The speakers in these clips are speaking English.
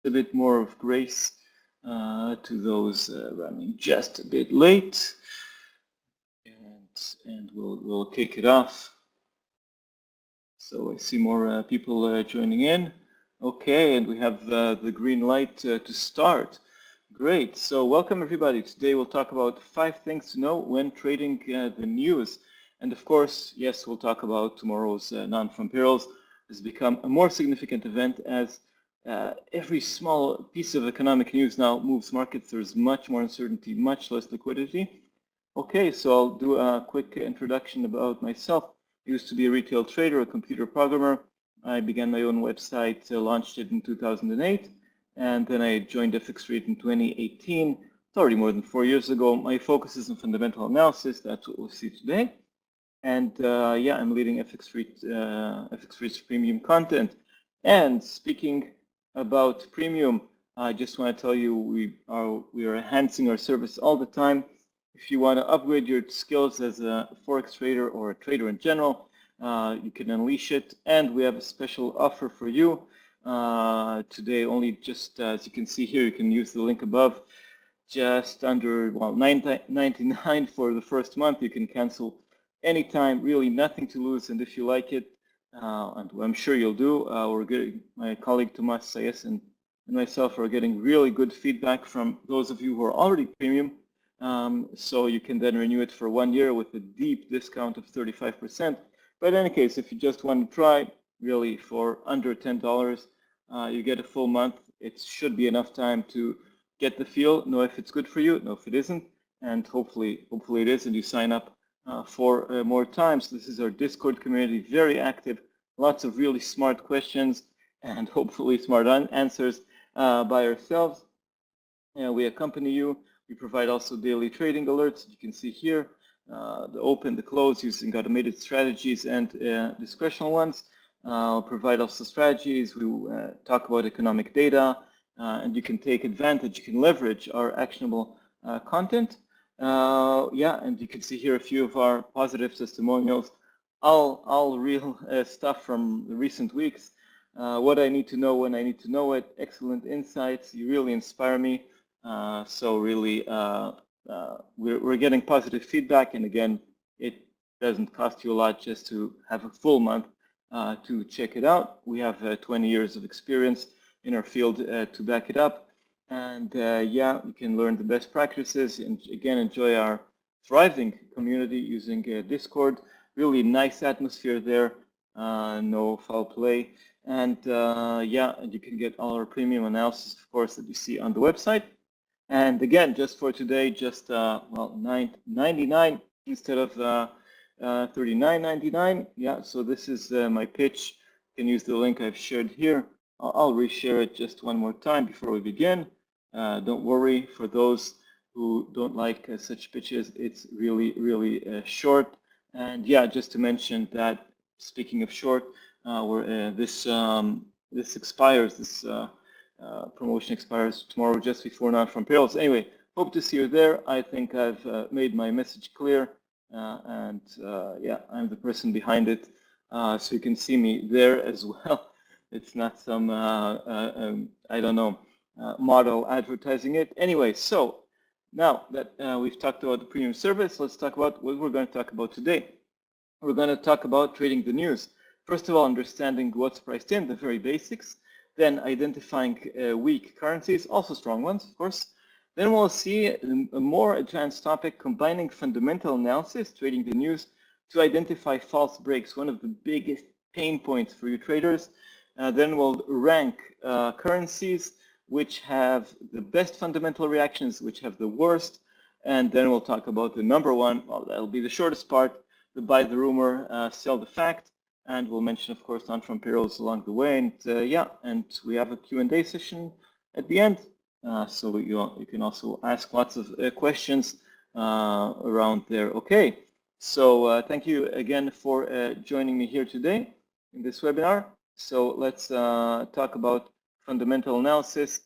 a bit more of grace to those running just a bit late, and we'll kick it off. So I see more people joining in. Okay, and we have the green light to start. Great. So welcome everybody. Today we'll talk about 5 things to know when trading the news. And of course, yes, we'll talk about tomorrow's non-farm payrolls. Has become a more significant event as every small piece of economic news now moves markets. There's much more uncertainty, much less liquidity. Okay, so I'll do a quick introduction about myself. I used to be a retail trader, a computer programmer. I began my own website, launched it in 2008, and then I joined FX in 2018. It's already more than 4 years ago. My focus is on fundamental analysis. That's what we'll see today. And yeah, I'm leading FX premium content. And speaking about premium, I just want to tell you we are enhancing our service all the time. If you want to upgrade your skills as a Forex trader or a trader in general, you can unleash it. And we have a special offer for you today. Only just as you can see here, you can use the link above. Just under $9.99 for the first month. You can cancel anytime, really nothing to lose. And if you like it, and I'm sure you'll do, we're getting, my colleague Tomas Sayes and myself are getting really good feedback from those of you who are already premium. So you can then renew it for 1 year with a deep discount of 35%. But in any case, if you just want to try, really for under $10, you get a full month. It should be enough time to get the feel, know if it's good for you, know if it isn't, and hopefully it is, and you sign up for more times. This is our Discord community, very active, lots of really smart questions, and hopefully smart answers by ourselves. We accompany you. We provide also daily trading alerts. You can see here the open, the close, using automated strategies and discretional ones. I'll provide also strategies. We talk about economic data, and you can take advantage, you can leverage our actionable content. Yeah, and you can see here a few of our positive testimonials, all real stuff from the recent weeks. What I need to know when I need to know it, excellent insights, you really inspire me. So really, we're getting positive feedback, and again, it doesn't cost you a lot just to have a full month to check it out. We have 20 years of experience in our field to back it up, and yeah, you can learn the best practices and again enjoy our thriving community using Discord. Really nice atmosphere there, no foul play, and yeah, and you can get all our premium analysis, of course, that you see on the website. And again, just for today, just well, $9.99 instead of $39.99. Yeah, so this is my pitch. You can use the link I've shared here. I'll reshare it just one more time before we begin. Don't worry, for those who don't like such pitches, it's really, really short. And yeah, just to mention that, speaking of short, this expires, this promotion expires tomorrow just before non-farm payrolls. Anyway, hope to see you there. I think I've made my message clear, and yeah, I'm the person behind it, so you can see me there as well. It's not some, I don't know, model advertising it. Anyway, so now that we've talked about the premium service, let's talk about what we're going to talk about today. We're going to talk about trading the news. First of all, understanding what's priced in, the very basics. Then identifying weak currencies, also strong ones, of course. Then we'll see a more advanced topic, combining fundamental analysis, trading the news, to identify false breaks, one of the biggest pain points for you traders. Then we'll rank currencies which have the best fundamental reactions, which have the worst. And then we'll talk about the number one, well, that'll be the shortest part, the buy the rumor, sell the fact. And we'll mention, of course, non-farm payrolls along the way. And yeah, and we have a Q&A session at the end. So you can also ask lots of questions around there. Okay, so thank you again for joining me here today in this webinar. So let's talk about fundamental analysis.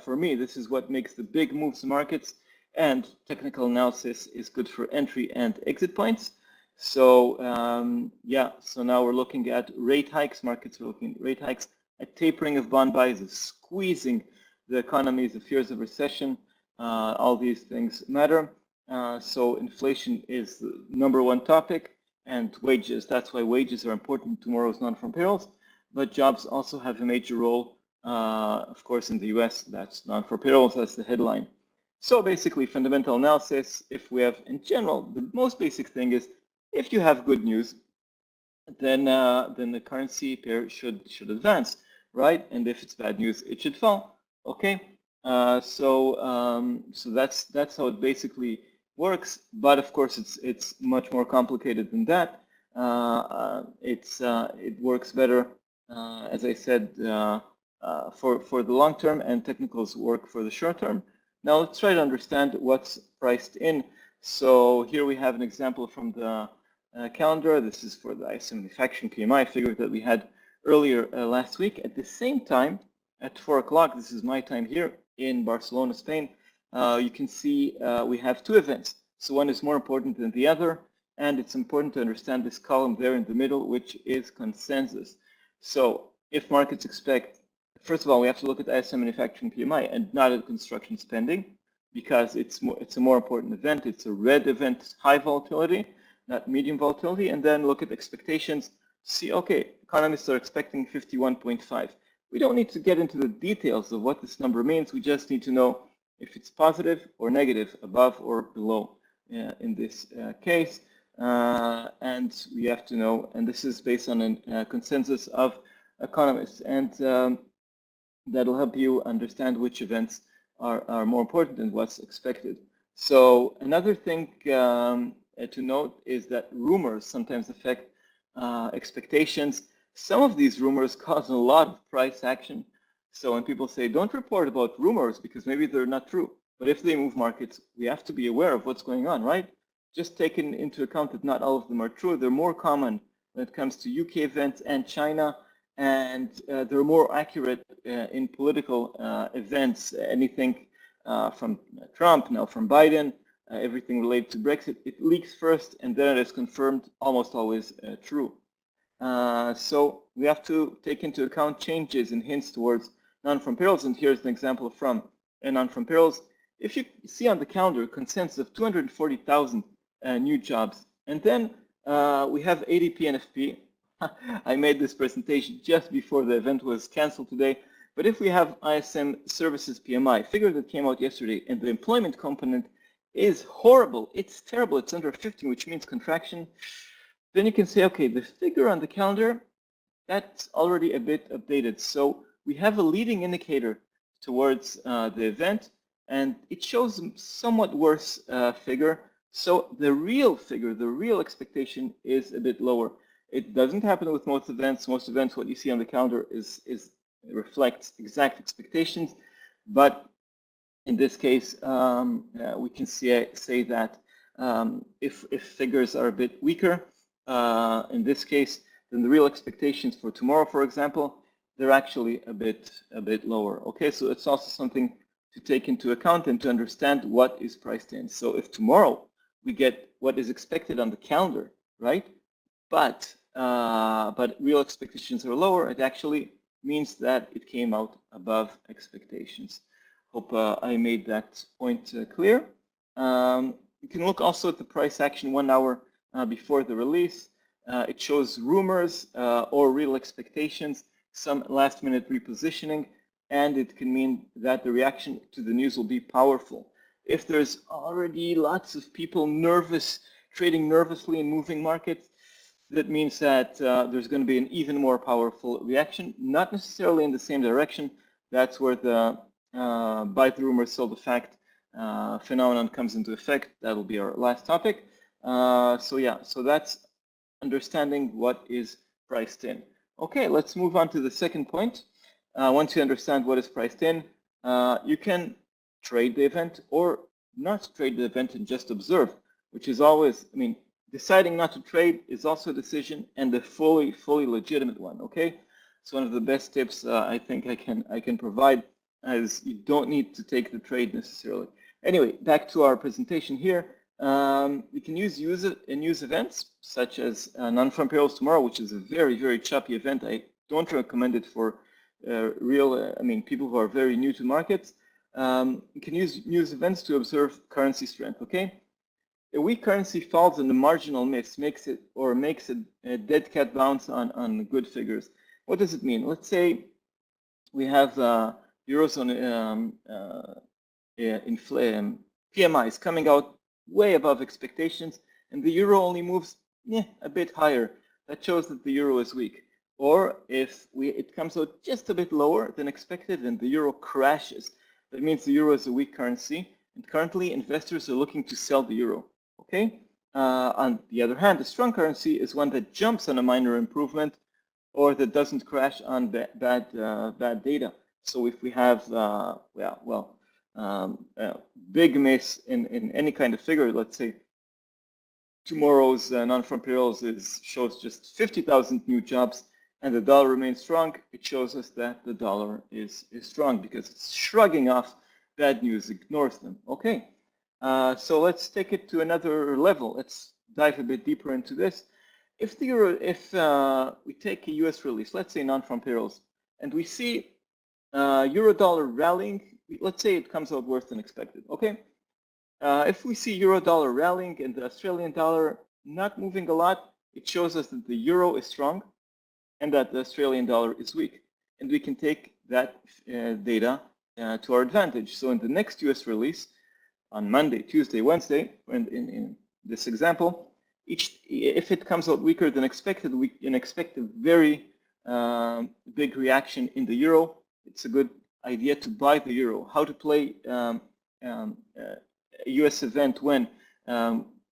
For me, this is what makes the big moves in markets, and technical analysis is good for entry and exit points. So yeah, so now we're looking at rate hikes. Markets are looking at rate hikes, a tapering of bond buys, a squeezing the economy, the fears of recession, all these things matter. So inflation is the #1 topic, and wages. That's why wages are important in tomorrow's non-farm payrolls. But jobs also have a major role, of course, in the US. That's non-farm payrolls. That's the headline. So basically, fundamental analysis. If we have, in general, the most basic thing is, if you have good news, then the currency pair should advance, right? And if it's bad news, it should fall. Okay. So that's how it basically works. But of course, it's much more complicated than that. It works better, as I said, for the long term, and technicals work for the short term. Now let's try to understand what's priced in. So here we have an example from the calendar. This is for the ISM manufacturing PMI figure that we had earlier last week. At the same time, at 4 o'clock, this is my time here in Barcelona, Spain, you can see we have two events. So one is more important than the other, and it's important to understand this column there in the middle, which is consensus. So if markets expect, first of all, we have to look at ISM manufacturing PMI and not at construction spending, because it's a more important event. It's a red event, high volatility, not medium volatility. And then look at expectations. See, okay, economists are expecting 51.5. We don't need to get into the details of what this number means. We just need to know if it's positive or negative, above or below in this case. And we have to know, and this is based on a consensus of economists, and that'll help you understand which events are more important and what's expected. So another thing to note is that rumors sometimes affect expectations. Some of these rumors cause a lot of price action. So when people say, don't report about rumors because maybe they're not true, but if they move markets, we have to be aware of what's going on, right? Just taking into account that not all of them are true. They're more common when it comes to UK events and China, and they're more accurate in political events. Anything from Trump, now from Biden, everything related to Brexit, it leaks first and then it is confirmed, almost always true. So we have to take into account changes and hints towards non-farm payrolls, and here's an example from non-farm payrolls. If you see on the calendar, consensus of 240,000 new jobs, and then we have ADP NFP. I made this presentation just before the event was canceled today, but if we have ISM services PMI figure that came out yesterday, and the employment component is horrible, it's terrible, it's under 15, which means contraction, then you can say, okay, the figure on the calendar, that's already a bit updated. So we have a leading indicator towards the event, and it shows a somewhat worse figure. So the real figure, the real expectation is a bit lower. It doesn't happen with most events. Most events, what you see on the calendar reflects exact expectations. But in this case, we can say that if figures are a bit weaker, in this case, then the real expectations for tomorrow, for example, they're actually a bit lower. Okay, so it's also something to take into account and to understand what is priced in. So if tomorrow we get what is expected on the calendar, right? But real expectations are lower, it actually means that it came out above expectations. Hope I made that point clear. You can look also at the price action 1 hour before the release. It shows rumors or real expectations, some last minute repositioning, and it can mean that the reaction to the news will be powerful. If there's already lots of people nervous, trading nervously and moving markets, that means that there's going to be an even more powerful reaction, not necessarily in the same direction. That's where the buy the rumor, sell the fact phenomenon comes into effect. That'll be our last topic. So yeah, so that's understanding what is priced in. Okay, let's move on to the second point. Once you understand what is priced in, you can trade the event or not trade the event and just observe, which is always, I mean, deciding not to trade is also a decision, and a fully legitimate one. Okay, it's one of the best tips I think I can provide, as you don't need to take the trade necessarily. Anyway, back to our presentation here. We can use news events such as non-farm payrolls tomorrow, which is a very choppy event. I don't recommend it for people who are very new to markets, can use news events to observe currency strength, okay? A weak currency falls and the marginal miss makes a dead cat bounce on good figures. What does it mean? Let's say we have Eurozone PMIs coming out way above expectations, and the euro only moves a bit higher. That shows that the euro is weak. Or if it comes out just a bit lower than expected and the euro crashes, that means the euro is a weak currency, and currently investors are looking to sell the euro. Okay. On the other hand, a strong currency is one that jumps on a minor improvement or that doesn't crash on bad data. So if we have big miss in any kind of figure, let's say tomorrow's non-farm payrolls shows just 50,000 new jobs and the dollar remains strong, it shows us that the dollar is strong because it's shrugging off bad news, ignores them. Okay. So let's take it to another level. Let's dive a bit deeper into this. If we take a US release, let's say non-farm payrolls, and we see euro dollar rallying, let's say it comes out worse than expected, okay? If we see euro dollar rallying and the Australian dollar not moving a lot, it shows us that the euro is strong and that the Australian dollar is weak. And we can take that data to our advantage. So in the next US release, on Monday, Tuesday, Wednesday, and in this example, if it comes out weaker than expected, we can expect a very big reaction in the euro. It's a good idea to buy the euro. How to play a US event when,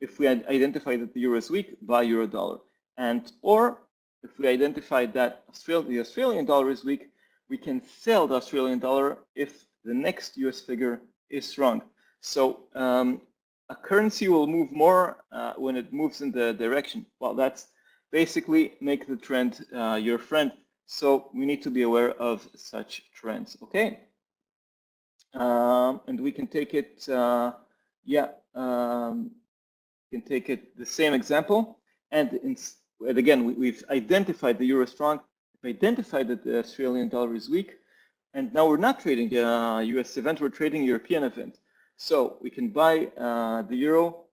if we identify that the euro is weak, buy euro dollar. Or if we identify that the Australian dollar is weak, we can sell the Australian dollar if the next US figure is strong. So a currency will move more when it moves in the direction. Well, that's basically make the trend your friend. So we need to be aware of such trends, okay? And we can take it, we can take it the same example. And again, we've identified the euro strong, we've identified that the Australian dollar is weak, and now we're not trading a US event, we're trading a European event. So we can buy the euro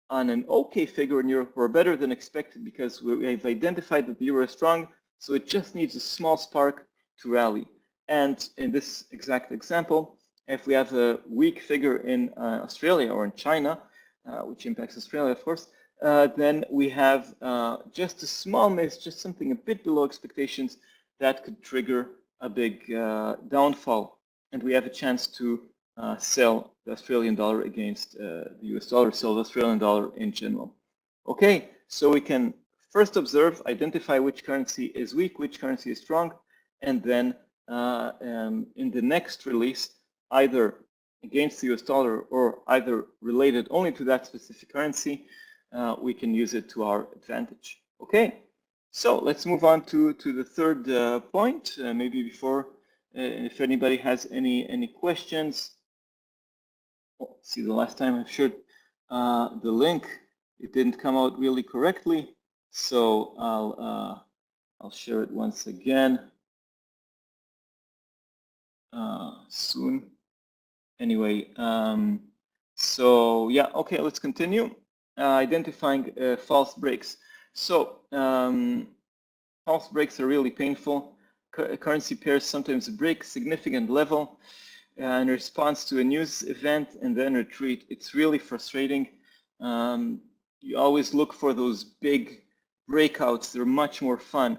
on an okay figure in Europe or better than expected because we've identified that the euro is strong, so it just needs a small spark to rally. And in this exact example, if we have a weak figure in Australia or in China, which impacts Australia, of course, then we have just a small miss, just something a bit below expectations that could trigger a big downfall. And we have a chance to sell the Australian dollar against the US dollar, sell the Australian dollar in general. Okay, so we can first observe, identify which currency is weak, which currency is strong, and then in the next release, either against the US dollar or either related only to that specific currency, we can use it to our advantage. Okay, so let's move on to the third point. Maybe before, if anybody has any questions. Oh, see, the last time I shared the link, it didn't come out really correctly, so I'll share it once again soon. Anyway, so yeah, okay, let's continue. Identifying false breaks. So false breaks are really painful. Currency pairs sometimes break significant level in response to a news event and then retreat. It's really frustrating. You always look for those big breakouts. They're much more fun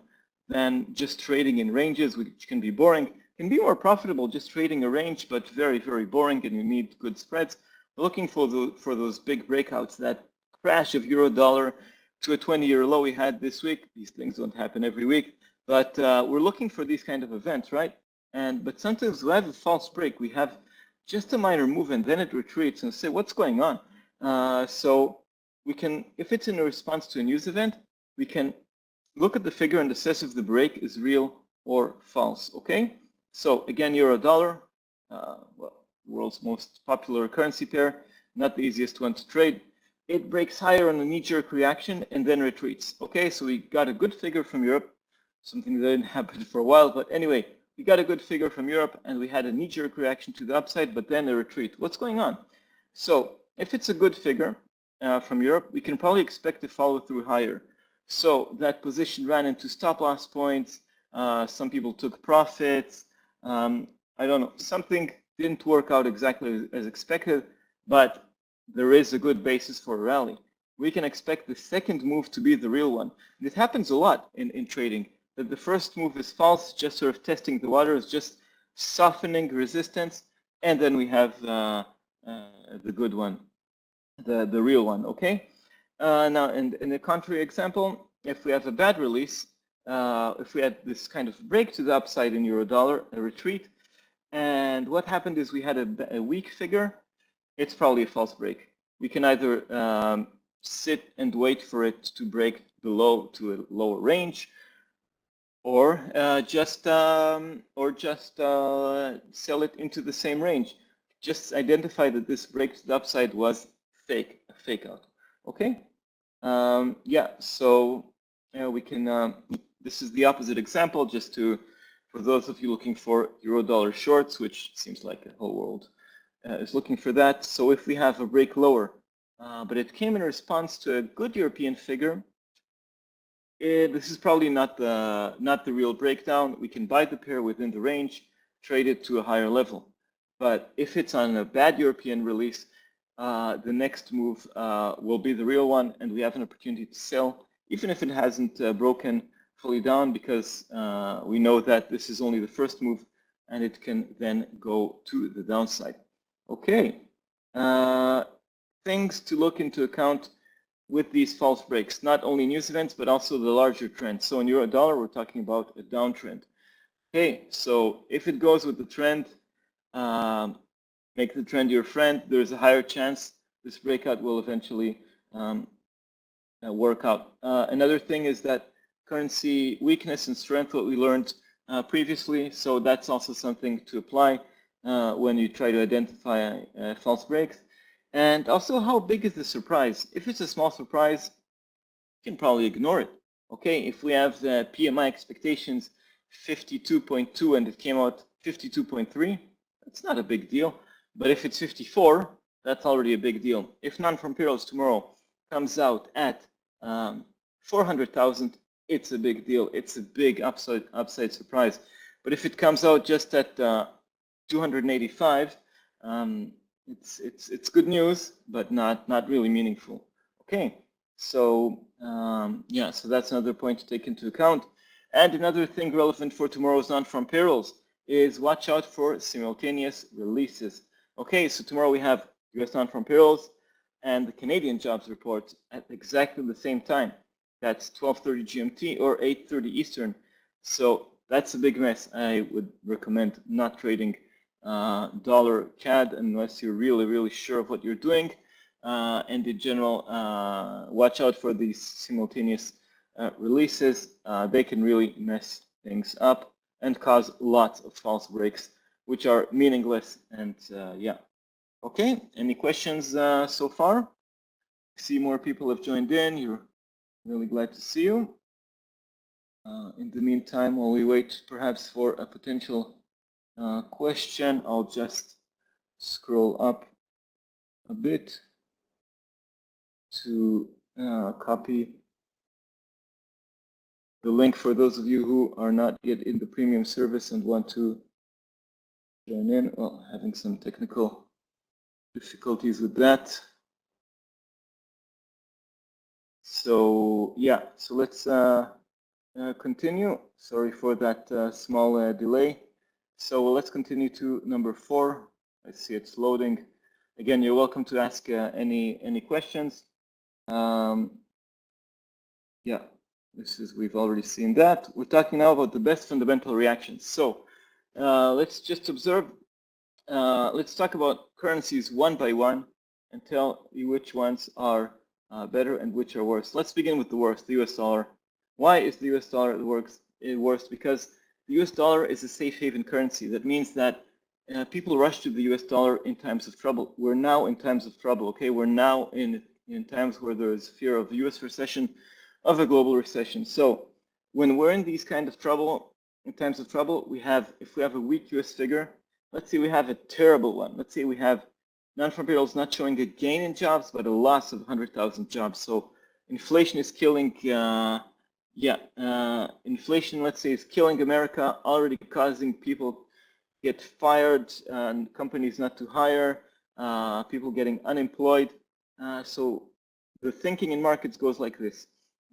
than just trading in ranges, which can be boring. Can be more profitable just trading a range, but very, very boring, and you need good spreads. We're looking for those big breakouts, that crash of euro dollar to a 20-year low we had this week. These things don't happen every week, but we're looking for these kind of events, right? But sometimes we have a false break. We have just a minor move and then it retreats and say, what's going on? So we can, if it's in a response to a news event, we can look at the figure and assess if the break is real or false, okay? So again, euro dollar, well, world's most popular currency pair, not the easiest one to trade. It breaks higher on a knee-jerk reaction and then retreats. Okay, so we got a good figure from Europe, something that didn't happen for a while, but anyway, we got a good figure from Europe and we had a knee-jerk reaction to the upside, but then a retreat. What's going on? So if it's a good figure from Europe, we can probably expect to follow through higher. So that position ran into stop loss points. Some people took profits. I don't know, something didn't work out exactly as expected, but there is a good basis for a rally. We can expect the second move to be the real one. And it happens a lot in trading, that the first move is false, just sort of testing the waters, just softening resistance, and then we have the good one, the real one, okay? Now, in the contrary example, if we have a bad release, if we had this kind of break to the upside in euro-dollar, a retreat, and what happened is we had a weak figure, it's probably a false break. We can either sit and wait for it to break below to a lower range, or just sell it into the same range. Just identify that this break to the upside was fake, a fake out. Okay. Yeah. So we can. This is the opposite example, just for those of you looking for euro-dollar shorts, which seems like the whole world is looking for that. So if we have a break lower, but it came in response to a good European figure, this is probably not the real breakdown. We can buy the pair within the range, trade it to a higher level. But if it's on a bad European release, the next move will be the real one, and we have an opportunity to sell, even if it hasn't broken fully down, because we know that this is only the first move, and it can then go to the downside. Okay, things to look into account with these false breaks, not only news events, but also the larger trend. So in euro-dollar, we're talking about a downtrend. Okay, so if it goes with the trend, make the trend your friend, there's a higher chance this breakout will eventually work out. Another thing is that currency weakness and strength, what we learned previously, so that's also something to apply when you try to identify false breaks. And also, how big is the surprise? If it's a small surprise, you can probably ignore it. Okay, if we have the PMI expectations 52.2 and it came out 52.3, that's not a big deal. But if it's 54, that's already a big deal. If Nonfarm Payrolls tomorrow comes out at 400,000, it's a big deal. It's a big upside surprise. But if it comes out just at 285, it's good news, but not really meaningful. Okay, so yeah, so that's another point to take into account. And another thing relevant for tomorrow's Nonfarm Payrolls is watch out for simultaneous releases. Okay, so tomorrow we have US Nonfarm Payrolls and the Canadian jobs report at exactly the same time. That's 12:30 GMT or 8:30 Eastern. So that's a big mess. I would recommend not trading dollar CAD unless you're really sure of what you're doing. And in general, watch out for these simultaneous releases. They can really mess things up and cause lots of false breaks, which are meaningless. And yeah. Okay, any questions so far? I see more people have joined in. You're really glad to see you. In the meantime, while we wait perhaps for a potential question, I'll just scroll up a bit to copy the link for those of you who are not yet in the premium service and want to join in. Well, having some technical difficulties with that. So yeah, so let's continue. Sorry for that small delay. So let's continue to number 4. I see it's loading. Again, you're welcome to ask any questions. Yeah, we've already seen that. We're talking now about the best fundamental reactions. So let's just observe. Let's talk about currencies one by one and tell you which ones are better and which are worse. Let's begin with the worst, the US dollar. Why is the US dollar the worst? Because the US dollar is a safe haven currency. That means that people rush to the US dollar in times of trouble. We're now in times of trouble, okay? We're now in times where there is fear of the US recession, of a global recession. So when we're in these kind of trouble, in times of trouble, if we have a weak US figure, let's say we have a terrible one. Let's say we have non-farm payrolls not showing a gain in jobs, but a loss of 100,000 jobs. So inflation is killing, inflation, let's say, is killing America, already causing people get fired, and companies not to hire, people getting unemployed. So the thinking in markets goes like this,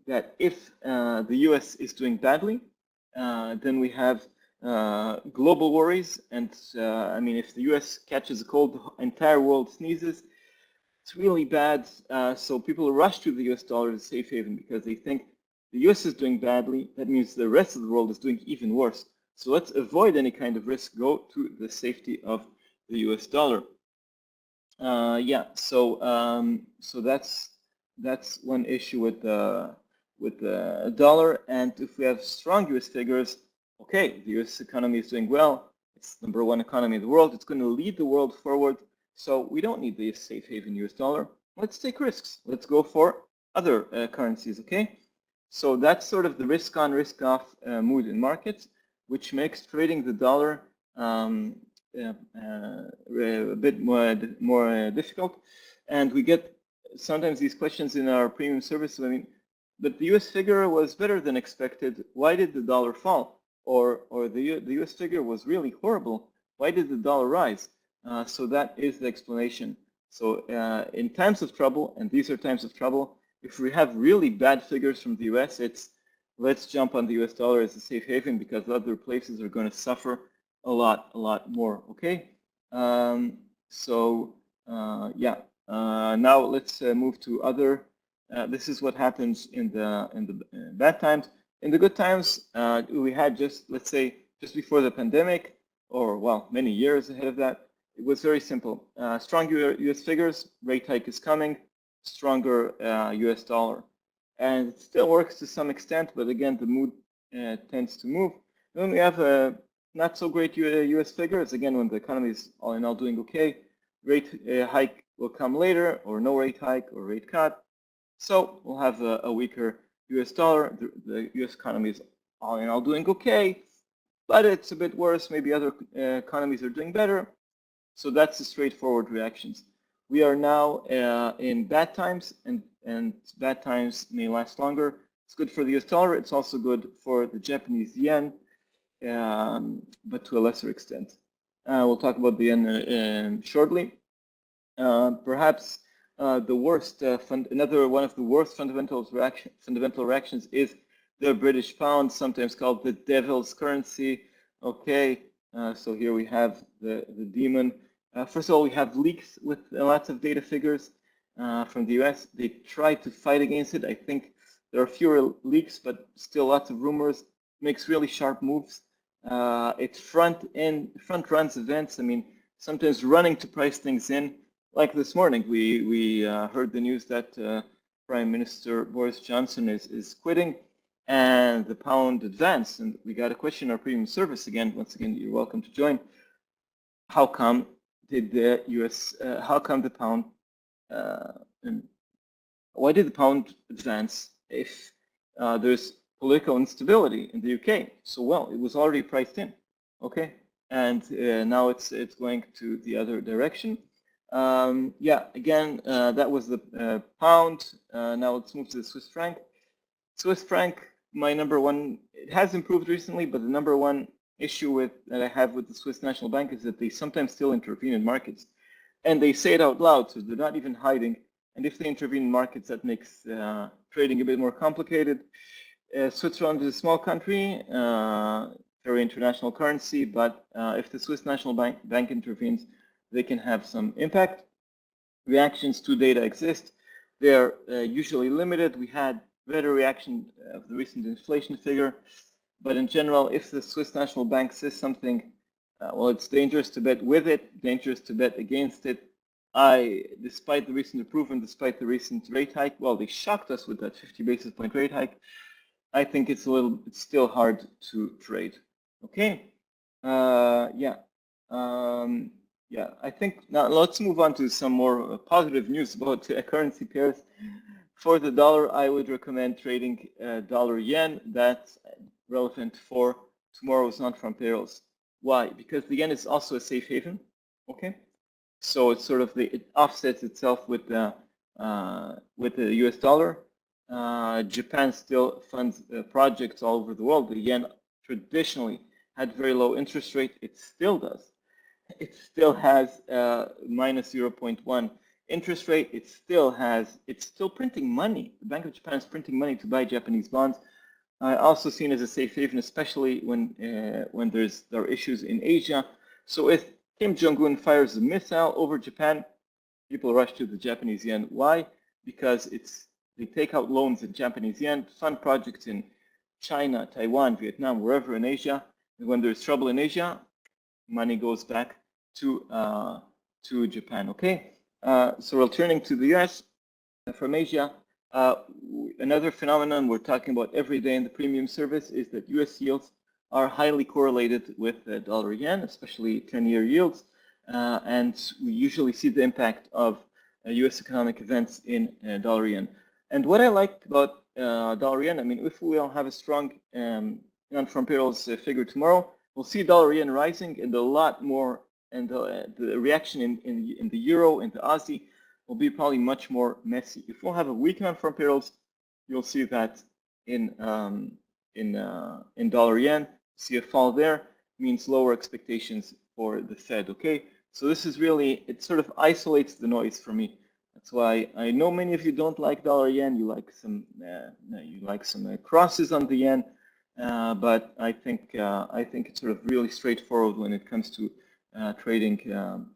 that if the US is doing badly, then we have global worries, and I mean, if the US catches a cold, the entire world sneezes. It's really bad. So people rush to the US dollar as a safe haven because they think the US is doing badly. That means the rest of the world is doing even worse. So let's avoid any kind of risk. Go to the safety of the US dollar. So that's one issue with the dollar. And if we have strong US figures, okay, the US economy is doing well. It's the #1 economy in the world. It's going to lead the world forward. So we don't need the safe haven US dollar. Let's take risks. Let's go for other currencies, okay? So that's sort of the risk on, risk off mood in markets, which makes trading the dollar a bit more difficult. And we get sometimes these questions in our premium service. I mean, but the US figure was better than expected. Why did the dollar fall? Or the US figure was really horrible. Why did the dollar rise? So that is the explanation. So in times of trouble, and these are times of trouble, if we have really bad figures from the US, it's let's jump on the US dollar as a safe haven because other places are going to suffer a lot more. Okay. Now let's move to other. This is what happens in the bad times. In the good times, we had let's say just before the pandemic, or well, many years ahead of that. It was very simple. Strong US figures, rate hike is coming, stronger US dollar. And it still works to some extent, but again, the mood tends to move. Then we have not so great US figures, again, when the economy is all in all doing okay. Rate hike will come later, or no rate hike, or rate cut. So we'll have a weaker US dollar. The US economy is all in all doing okay, but it's a bit worse. Maybe other economies are doing better. So that's the straightforward reactions. We are now in bad times, and bad times may last longer. It's good for the US dollar. It's also good for the Japanese yen, but to a lesser extent. We'll talk about the yen shortly. Perhaps the worst, another one of the worst fundamental reactions is the British pound, sometimes called the devil's currency. Okay, so here we have the demon. First of all, we have leaks with lots of data figures from the US. They try to fight against it. I think there are fewer leaks, but still lots of rumors. Makes really sharp moves. It front runs events. I mean, sometimes running to price things in. Like this morning, we heard the news that Prime Minister Boris Johnson is quitting, and the pound advanced. And we got a question in our premium service again. Once again, you're welcome to join. How come did the US? How come the pound? And why did the pound advance if there's political instability in the UK? So well, it was already priced in. Okay, and now it's going to the other direction. Again, that was the pound. Now let's move to the Swiss franc. Swiss franc, my #1, it has improved recently, but the #1 issue that I have with the Swiss National Bank is that they sometimes still intervene in markets. And they say it out loud, so they're not even hiding. And if they intervene in markets, that makes trading a bit more complicated. Switzerland is a small country, very international currency, but if the Swiss National Bank intervenes, they can have some impact. Reactions to data exist. They're usually limited. We had better reaction of the recent inflation figure, but in general, if the Swiss National Bank says something, well, it's dangerous to bet with it, dangerous to bet against it. Despite the recent improvement, despite the recent rate hike, well, they shocked us with that 50 basis point rate hike. I think it's still hard to trade. Okay. I think now let's move on to some more positive news about currency pairs. For the dollar, I would recommend trading dollar yen. That's relevant for tomorrow's Nonfarm Payrolls. Why? Because the yen is also a safe haven. Okay, so it's sort of it offsets itself with the US dollar. Japan still funds projects all over the world. The yen traditionally had very low interest rate. It still does. It still has minus 0.1 interest rate. It's still printing money. The Bank of Japan is printing money to buy Japanese bonds. Also seen as a safe haven, especially when there are issues in Asia. So if Kim Jong-un fires a missile over Japan, people rush to the Japanese yen. Why? Because they take out loans in Japanese yen, fund projects in China, Taiwan, Vietnam, wherever in Asia. And when there's trouble in Asia, money goes back to Japan. Okay. So returning to the US from Asia. Another phenomenon we're talking about every day in the premium service is that US yields are highly correlated with the dollar yen, especially 10-year yields. And we usually see the impact of US economic events in dollar yen. And what I like about dollar yen, I mean, if we all have a strong Nonfarm Payrolls figure tomorrow, we'll see dollar yen rising and a lot more, and the reaction in the euro, in the Aussie, will be probably much more messy. If we'll have a weak Nonfarm Payrolls, you'll see that in dollar yen. See a fall there means lower expectations for the Fed. Okay, so this is really, it sort of isolates the noise for me. That's why I know many of you don't like dollar yen. You like some crosses on the yen, but I think it's sort of really straightforward when it comes to trading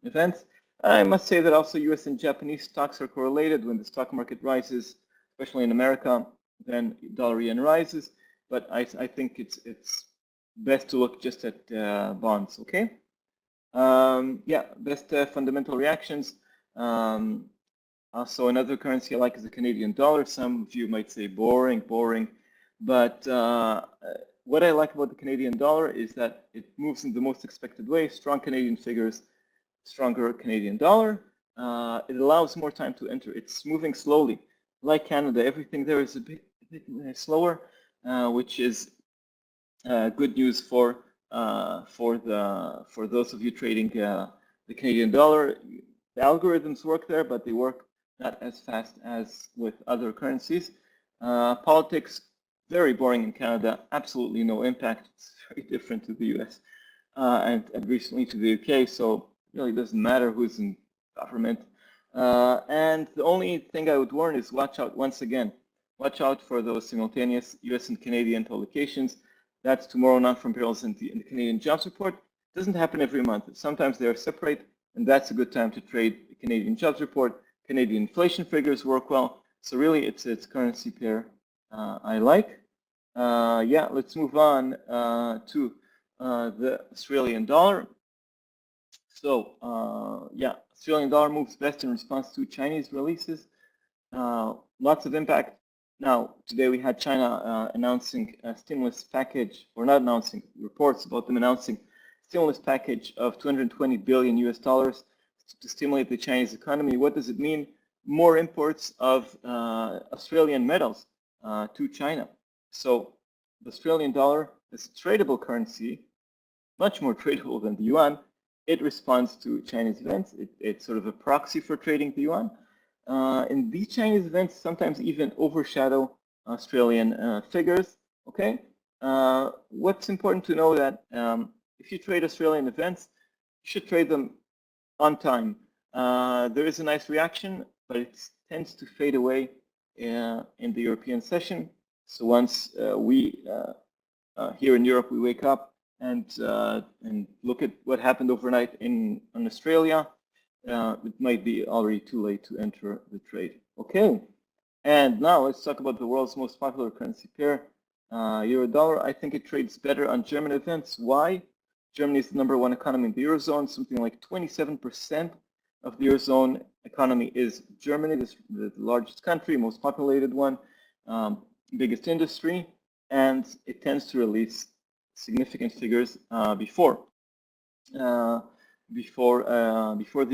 events. I must say that also U.S. and Japanese stocks are correlated. When the stock market rises, especially in America, then dollar yen rises. But I think it's best to look just at bonds. Okay. Yeah, best fundamental reactions. Also, another currency I like is the Canadian dollar. Some of you might say boring, but what I like about the Canadian dollar is that it moves in the most expected way. Strong Canadian figures, stronger Canadian dollar. It allows more time to enter. It's moving slowly. Like Canada, everything there is a bit slower, which is good news for those of you trading the Canadian dollar. The algorithms work there, but they work not as fast as with other currencies. Politics, very boring in Canada, absolutely no impact. It's very different to the US and recently to the UK, so it really doesn't matter who's in government. And the only thing I would warn is watch out once again. Watch out for those simultaneous US and Canadian publications. That's tomorrow, Nonfarm Payrolls and the Canadian Jobs Report. It doesn't happen every month. Sometimes they are separate, and that's a good time to trade the Canadian Jobs Report. Canadian inflation figures work well. So really, it's currency pair I like. Yeah, let's move on to the Australian dollar. So yeah, Australian dollar moves best in response to Chinese releases. Lots of impact. Now, today we had China announcing a stimulus package, or not announcing, reports about them announcing stimulus package of 220 billion US dollars to stimulate the Chinese economy. What does it mean? More imports of Australian metals to China. So the Australian dollar is a tradable currency, much more tradable than the yuan. It responds to Chinese events. It's sort of a proxy for trading the yuan. And these Chinese events sometimes even overshadow Australian figures. Okay. What's important to know that if you trade Australian events, you should trade them on time. There is a nice reaction, but it tends to fade away in the European session. So once we here in Europe we wake up and look at what happened overnight in Australia, it might be already too late to enter the trade. Okay, and now let's talk about the world's most popular currency pair, euro dollar. I think it trades better on German events. Why? Germany is the #1 economy in the Eurozone. Something like 27% of the Eurozone economy is Germany, the largest country, most populated one, biggest industry, and it tends to release significant figures before the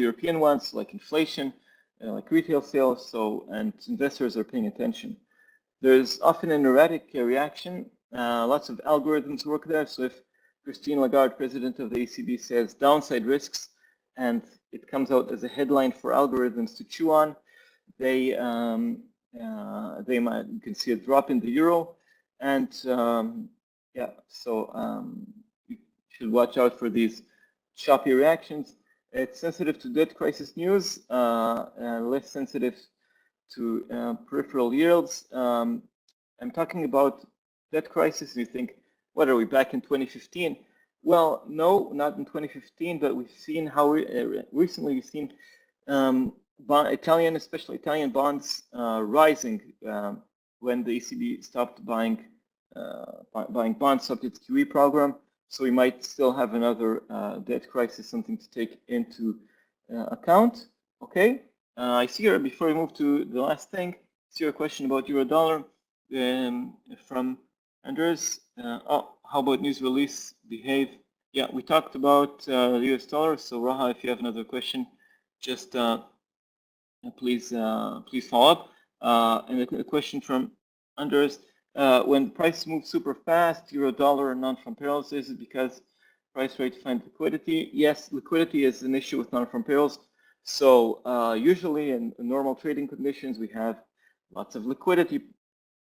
European ones, like inflation, like retail sales. So, and investors are paying attention. There's often an erratic reaction. Lots of algorithms work there. So if Christine Lagarde, president of the ECB, says downside risks, and it comes out as a headline for algorithms to chew on. They might, you can see a drop in the euro, and yeah, so you should watch out for these choppy reactions. It's sensitive to debt crisis news, less sensitive to peripheral yields. I'm talking about debt crisis. You think, what are we back in 2015? Well, no, not in 2015, but we've seen how recently we've seen especially Italian bonds rising when the ECB stopped buying bonds, stopped its QE program. So we might still have another debt crisis, something to take into account. Okay, I see here, before we move to the last thing, I see your question about euro dollar from Andres. How about news release behave? Yeah, we talked about the US dollar. So Raha, if you have another question, just please follow up. And a question from Andres. When the price moves super fast, euro dollar and non-farm payrolls, is it because price rate find liquidity? Yes, liquidity is an issue with non-farm payrolls. So usually in normal trading conditions, we have lots of liquidity,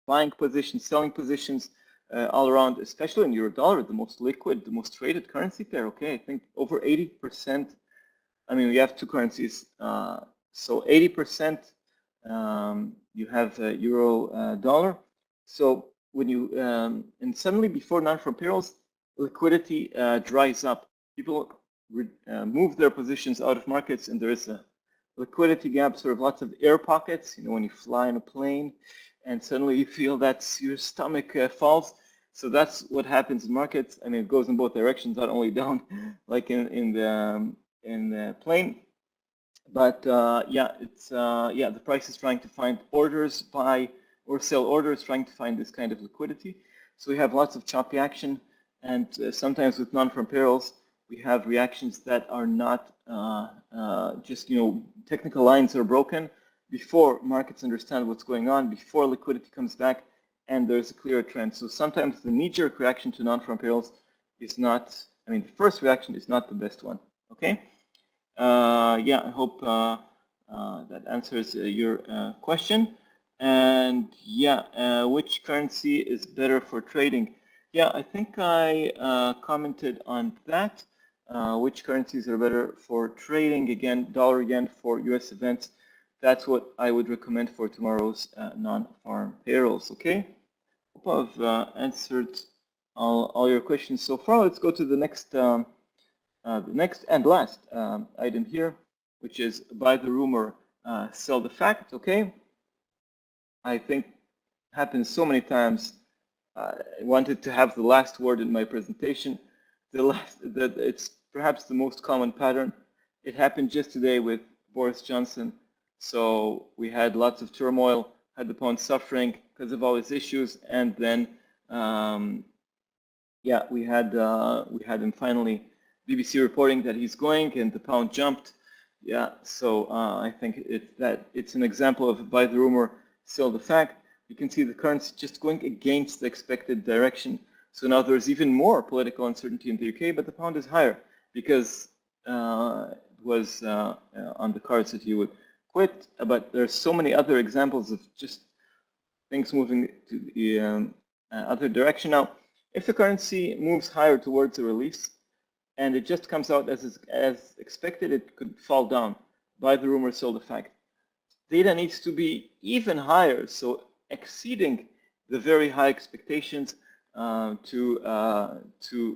buying positions, selling positions all around, especially in euro dollar, the most liquid, the most traded currency pair. Okay, I think over 80%. I mean, we have two currencies. So 80% you have euro dollar. So when you, and suddenly before non-farm payrolls, liquidity dries up. People move their positions out of markets, and there is a liquidity gap, sort of lots of air pockets, you know, when you fly in a plane and suddenly you feel that your stomach falls. So that's what happens in markets. I mean, it goes in both directions, not only down like in the plane. But yeah, it's yeah, the price is trying to find orders, buy or sell orders, trying to find this kind of liquidity. So we have lots of choppy action, and sometimes with non-farm payrolls, we have reactions that are not just, you know, technical lines are broken before markets understand what's going on, before liquidity comes back, and there's a clear trend. So sometimes the knee-jerk reaction to non-farm payrolls is not, I mean, the first reaction is not the best one, okay? Yeah, I hope that answers your question. And yeah, which currency is better for trading? Yeah, I think I commented on that. Which currencies are better for trading? Again, dollar yen for US events. That's what I would recommend for tomorrow's non-farm payrolls, okay? Hope I've answered all your questions so far. Let's go to the next and last item here, which is buy the rumor, sell the fact, okay? I think happens so many times. I wanted to have the last word in my presentation. It's perhaps the most common pattern. It happened just today with Boris Johnson. So we had lots of turmoil, had the pound suffering because of all his issues, and then yeah, we had him finally, BBC reporting that he's going, and the pound jumped. Yeah, so I think it's an example of buy the rumor, sell the fact. You can see the currency just going against the expected direction. So now there's even more political uncertainty in the UK, but the pound is higher because it was on the cards that he would quit. But there's so many other examples of just things moving to the other direction. Now, if the currency moves higher towards a release, and it just comes out as expected, it could fall down. Buy the rumor, sell the fact. Data needs to be even higher, so exceeding the very high expectations to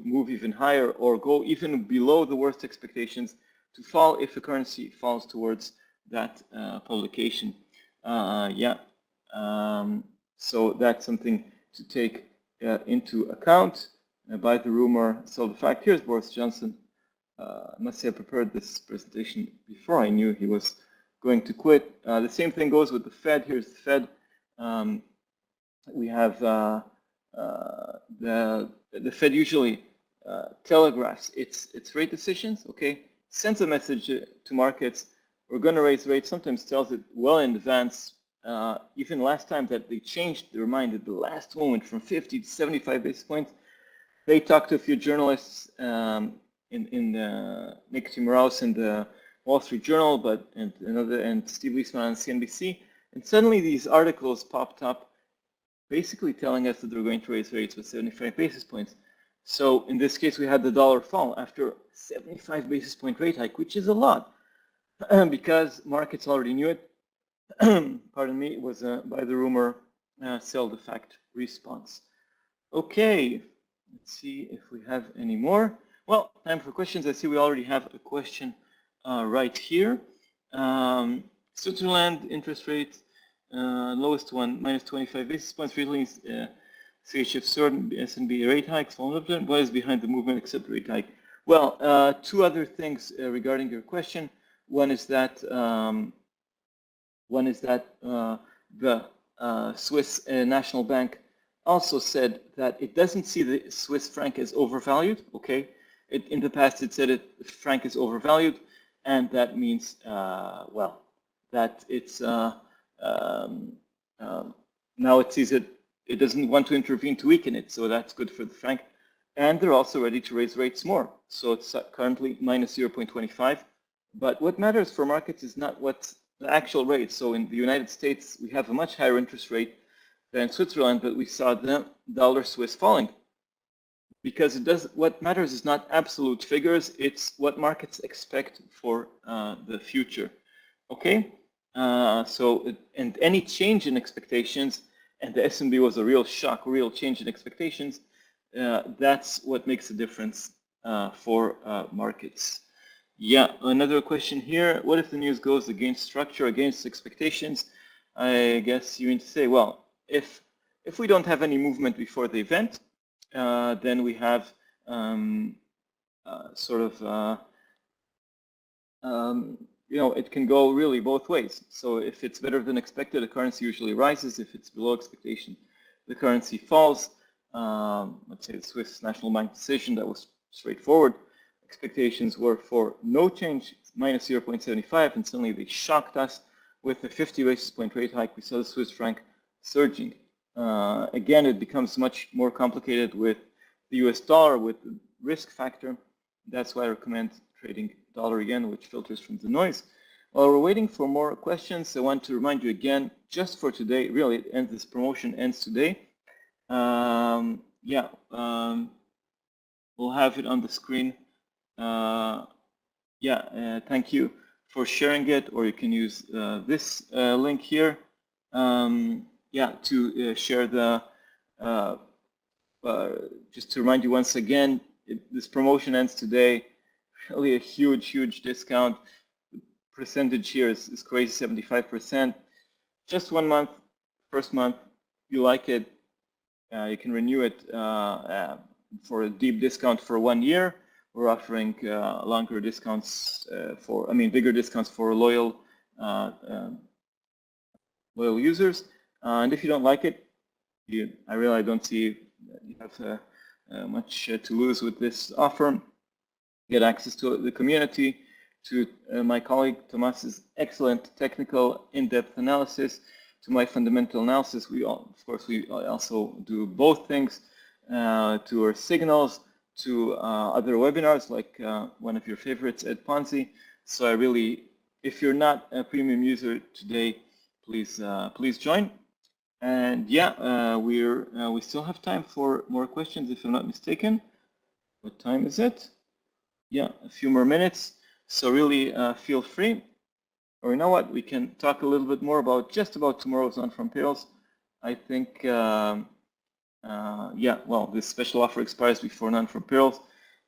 move even higher, or go even below the worst expectations to fall if the currency falls towards that publication. Yeah, so that's something to take into account. Buy the rumor, sell the fact. Here's Boris Johnson. I must say I prepared this presentation before I knew he was going to quit. The same thing goes with the Fed. Here's the Fed. We have the Fed usually telegraphs its rate decisions, okay? Sends a message to markets, we're going to raise rates, sometimes tells it well in advance. Even last time that they changed their mind at the last moment from 50 to 75 basis points, they talked to a few journalists in Nick Timiraos in the Wall Street Journal, and Steve Leisman on CNBC, and suddenly these articles popped up, basically telling us that they're going to raise rates with 75 basis points. So in this case, we had the dollar fall after 75 basis point rate hike, which is a lot, because markets already knew it. Pardon me, it was by the rumor, sell the fact response. Okay, let's see if we have any more. Well, time for questions. I see we already have a question right here. Switzerland interest rate, lowest one, minus 25 basis points, recently CHF certain S&B rate hikes. What is behind the movement except rate hike? Well, two other things regarding your question. One is that the Swiss National Bank also said that it doesn't see the Swiss franc as overvalued. Okay, in the past it said franc is overvalued, and that means well, that it's now it sees it doesn't want to intervene to weaken it, so that's good for the franc. And they're also ready to raise rates more. So it's currently minus 0.25. But what matters for markets is not what's the actual rate. So in the United States, we have a much higher interest rate than Switzerland, but we saw the dollar Swiss falling. Because what matters is not absolute figures, it's what markets expect for the future. Okay? And any change in expectations, and the S&B was a real shock, real change in expectations, that's what makes a difference for markets. Yeah, another question here. What if the news goes against structure, against expectations? I guess you mean to say, well, if we don't have any movement before the event, then we have you know, it can go really both ways. So if it's better than expected, the currency usually rises. If it's below expectation, the currency falls. Let's say the Swiss National Bank decision, that was straightforward. Expectations were for no change, minus 0.75, and suddenly they shocked us with a 50 basis point rate hike. We saw the Swiss franc surging. Again, it becomes much more complicated with the US dollar, with the risk factor. That's why I recommend trading dollar yen, which filters from the noise. While we're waiting for more questions, I want to remind you again, just for today, really, this promotion ends today. We'll have it on the screen. Thank you for sharing it, or you can use this link here to share the, just to remind you once again, this promotion ends today. Really a huge discount. The percentage here is crazy, 75%. Just 1 month, first month, you like it, you can renew it for a deep discount for 1 year. We're offering longer discounts bigger discounts for loyal users. And if you don't like it, I really don't see you have much to lose with this offer. Get access to the community, to my colleague Tomas's excellent technical in-depth analysis, to my fundamental analysis. We also do both things, to our signals, to other webinars like one of your favorites, Ed Ponzi. So I really, if you're not a premium user today, please join. And we still have time for more questions if I'm not mistaken. What time is it? Yeah, a few more minutes. So really feel free. Or you know what? We can talk a little bit more about tomorrow's Nonfarm Payrolls. I think this special offer expires before Nonfarm Payrolls.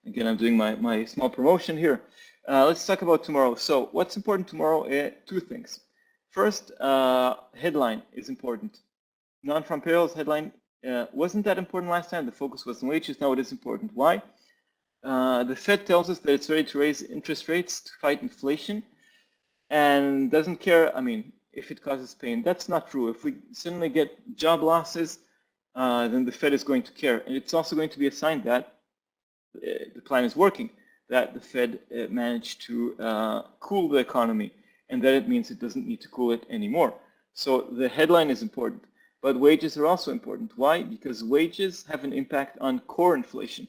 Again, I'm doing my small promotion here. Let's talk about tomorrow. So what's important tomorrow? Two things. First, headline is important. Nonfarm Payrolls headline wasn't that important last time. The focus was on wages. Now it is important. Why? The Fed tells us that it's ready to raise interest rates to fight inflation and doesn't care, if it causes pain. That's not true. If we suddenly get job losses, then the Fed is going to care. And it's also going to be a sign that the plan is working, that the Fed managed to cool the economy, and that it means it doesn't need to cool it anymore. So the headline is important. But wages are also important. Why? Because wages have an impact on core inflation,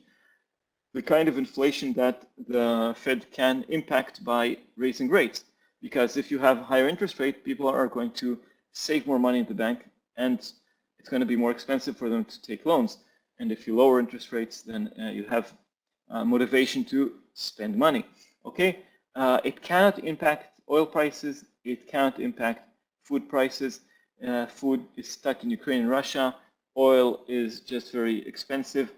the kind of inflation that the Fed can impact by raising rates. Because if you have a higher interest rate, people are going to save more money in the bank, and it's going to be more expensive for them to take loans. And if you lower interest rates, then you have motivation to spend money. Okay, it cannot impact oil prices. It cannot impact food prices. Food is stuck in Ukraine and Russia. Oil is just very expensive.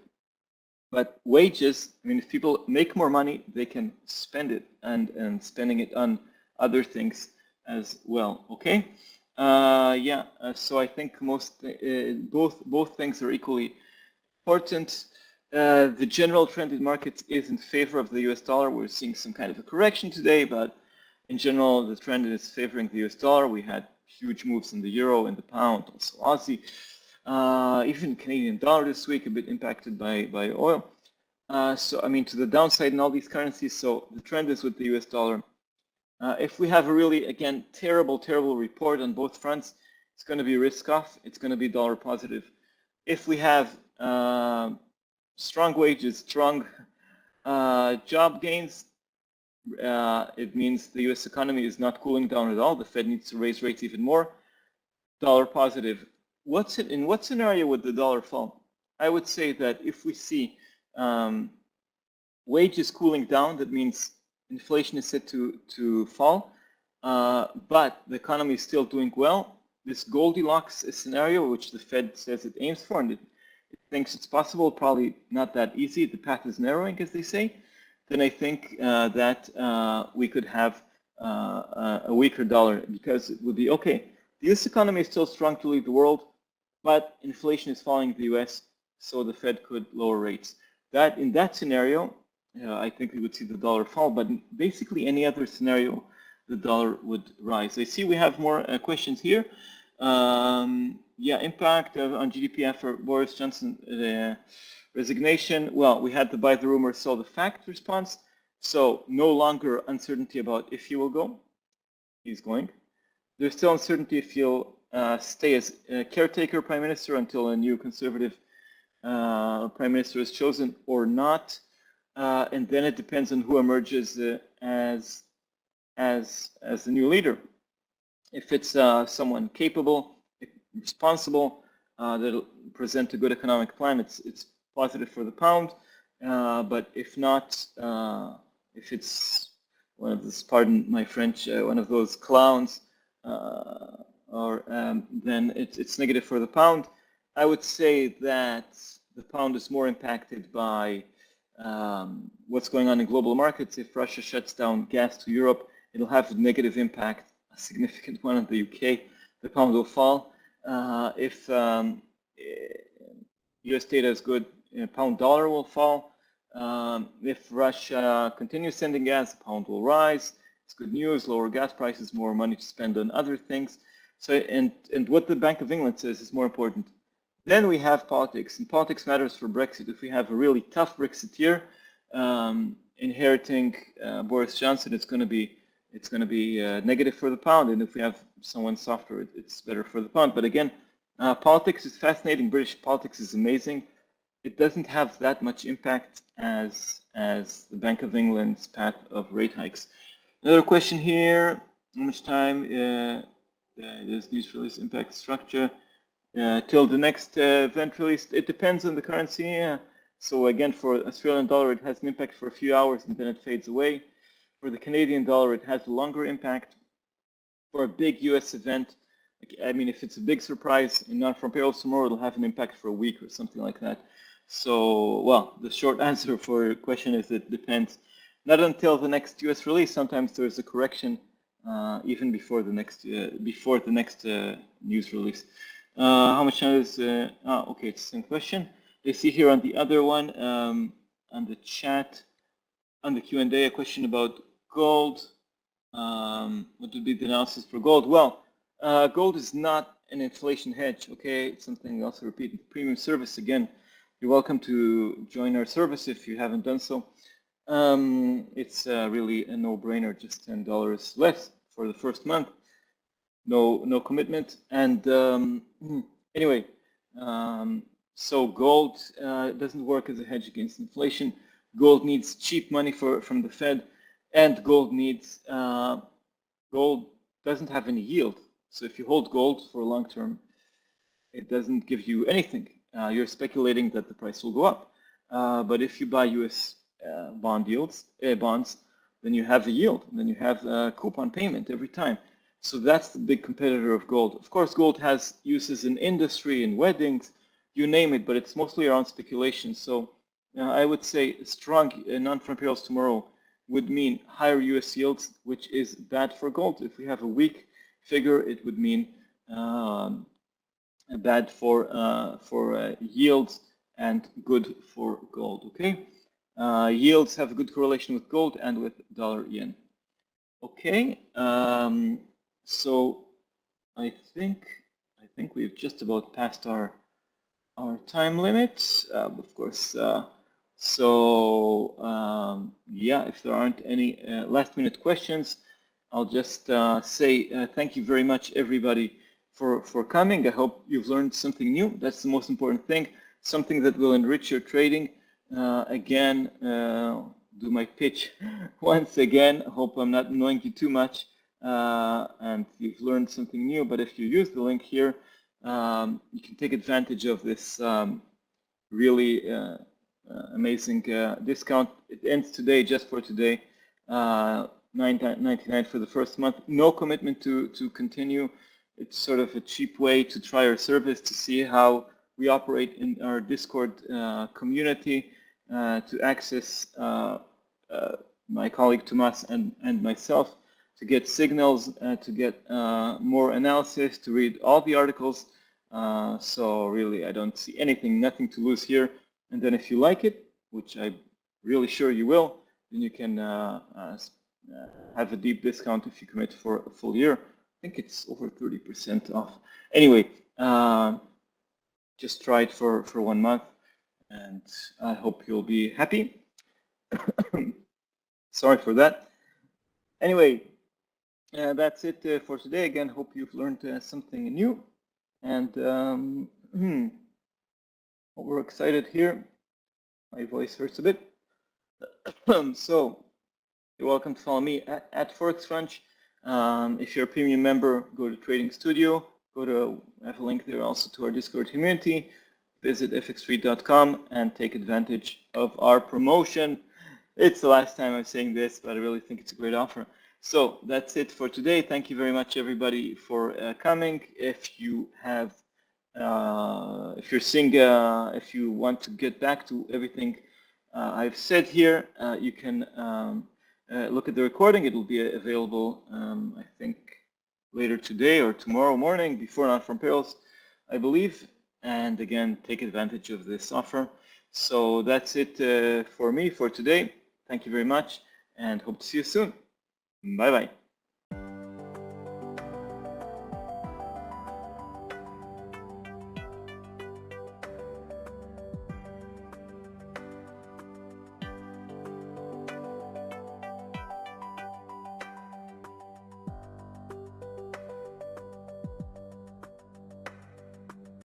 But wages, I mean, if people make more money, they can spend it, and spending it on other things as well. Okay, so I think both things are equally important. The general trend in markets is in favor of the US dollar. We're seeing some kind of a correction today, but in general, the trend is favoring the US dollar. We had huge moves in the euro and the pound, also Aussie. Even Canadian dollar this week, a bit impacted by oil. So, I mean, to the downside in all these currencies. So the trend is with the US dollar. If we have a really, again, terrible report on both fronts, it's going to be risk off. It's going to be dollar positive. If we have strong wages, strong job gains, it means the US economy is not cooling down at all. The Fed needs to raise rates even more. Dollar positive. In what scenario would the dollar fall? I would say that if we see wages cooling down, that means inflation is set to fall, but the economy is still doing well. This Goldilocks scenario, which the Fed says it aims for, and it thinks it's possible, probably not that easy. The path is narrowing, as they say. Then I think that we could have a weaker dollar, because it would be, okay, the US economy is still strong to lead the world, but inflation is falling in the US, so the Fed could lower rates. In that scenario, I think we would see the dollar fall, but basically any other scenario, the dollar would rise. I see we have more questions here. Impact on GDP after Boris Johnson resignation. Well, we had the buy the rumor, sell the fact response. So no longer uncertainty about if he will go. He's going. There's still uncertainty if he'll stay as caretaker prime minister until a new conservative prime minister is chosen or not. And then it depends on who emerges as the new leader. If it's someone capable, responsible, that'll present a good economic plan, it's positive for the pound. But if not, if it's one of those, pardon my French, one of those clowns, then it's negative for the pound. I would say that the pound is more impacted by what's going on in global markets. If Russia shuts down gas to Europe, it'll have a negative impact, a significant one on the UK. The pound will fall. If US data is good, pound dollar will fall. If Russia continues sending gas, the pound will rise. It's good news, lower gas prices, more money to spend on other things. So, and what the Bank of England says is more important. Then we have politics, and politics matters for Brexit. If we have a really tough Brexiteer inheriting Boris Johnson, it's going to be negative for the pound. And if we have someone softer, it's better for the pound. But again, politics is fascinating. British politics is amazing. It doesn't have that much impact as the Bank of England's path of rate hikes. Another question here: how much time does news release impact structure? Till the next event release, it depends on the currency. So again, for Australian dollar, it has an impact for a few hours and then it fades away. For the Canadian dollar, it has a longer impact. For a big US event, I mean, if it's a big surprise in Nonfarm Payrolls tomorrow, it'll have an impact for a week or something like that. So, well, the short answer for your question is it depends. Not until the next US release. Sometimes there's a correction even before the next news release. How much time is, okay, it's the same question. I see here on the other one, on the chat, on the Q&A, a question about gold. What would be the analysis for gold? Well, gold is not an inflation hedge, okay? It's something we also repeat in the premium service. Again, you're welcome to join our service if you haven't done so. It's really a no-brainer, just $10 less for the first month. No commitment. And Anyway, so gold doesn't work as a hedge against inflation. Gold needs cheap money from the Fed, and gold doesn't have any yield. So if you hold gold for long term, it doesn't give you anything. You're speculating that the price will go up. But if you buy US bonds, then you have a yield, and then you have a coupon payment every time. So that's the big competitor of gold. Of course, gold has uses in industry, in weddings, you name it, but it's mostly around speculation. So I would say strong non-farm payrolls tomorrow would mean higher US yields, which is bad for gold. If we have a weak figure, it would mean bad for yields and good for gold. Okay, yields have a good correlation with gold and with dollar yen. Okay, so I think we've just about passed our time limit. Of course. Yeah, if there aren't any last minute questions, I'll just say thank you very much, everybody, for coming. I hope you've learned something new. That's the most important thing, something that will enrich your trading. Again, do my pitch once again. Hope I'm not annoying you too much and you've learned something new. But if you use the link here, you can take advantage of this really amazing discount. It ends today, just for today, $9.99 for the first month. No commitment to continue. It's sort of a cheap way to try our service, to see how we operate in our Discord community, to access my colleague Tomas and myself, to get signals, to get more analysis, to read all the articles. So really, I don't see nothing to lose here. And then if you like it, which I'm really sure you will, then you can have a deep discount if you commit for a full year. I think it's over 30% off. Anyway, just try it for 1 month, and I hope you'll be happy. Sorry for that. Anyway, that's it for today. Again, hope you've learned something new, and we're excited here. My voice hurts a bit. So you're welcome to follow me at Forex Crunch. If you're a premium member, go to Trading Studio. I have a link there also to our Discord community. Visit fxstreet.com and take advantage of our promotion. It's the last time I'm saying this, but I really think it's a great offer. So that's it for today. Thank you very much, everybody, for coming. If you have, if you want to get back to everything I've said here, you can look at the recording. It will be available, I think, later today or tomorrow morning before Nonfarm Payrolls, I believe. And again, take advantage of this offer. So that's it for me for today. Thank you very much, and hope to see you soon. Bye-bye.